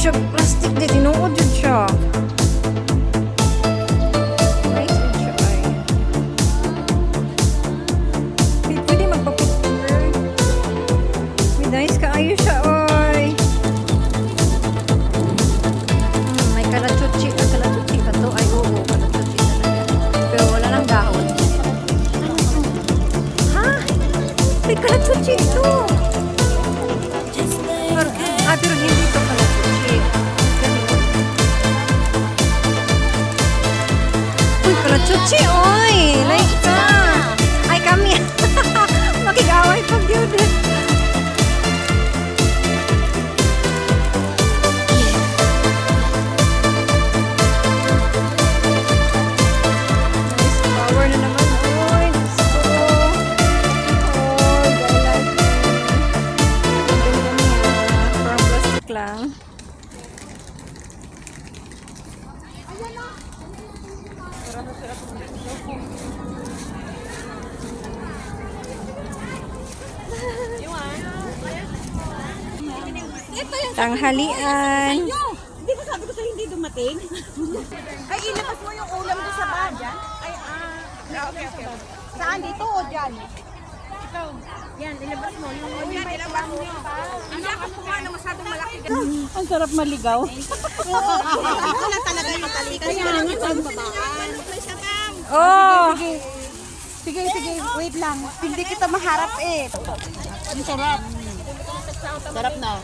siya plastic di tinuod yun siya. Nice yun siya ay. Pwede magpa-picture. Nice kaayo siya oy. May kalachuchi. Kalachuchi ba to? Ay oo, kalachuchi talaga. Pero wala nang dahon. Ha? May kalachuchi ito. Pero hindi ito kalachuchi. Uy, kalachuchi, oy! Like ka! Ay, kami! Makikaway pag yun. Nice power na naman, oy! Diyos ko! Oy, I like it. Ang ganda niya. Parang plastic lang. Tanghalian. Hindi ba sabi ko sa hindi dumating? Ay, ilabas mo yung ulam doon sa bag, dyan. Ay, okay. Saan? Dito o dyan? Ito. Yan, ilabas mo. Yung ulam may ilabas mo. Ano ako kuha na masyadong malaki. Ang sarap maligaw. Ito na talaga yung talikan. Kaya nga, pagbabaan. Oh! Sige, wait lang. Hindi kita maharap eh. Ang sarap. Sarap na.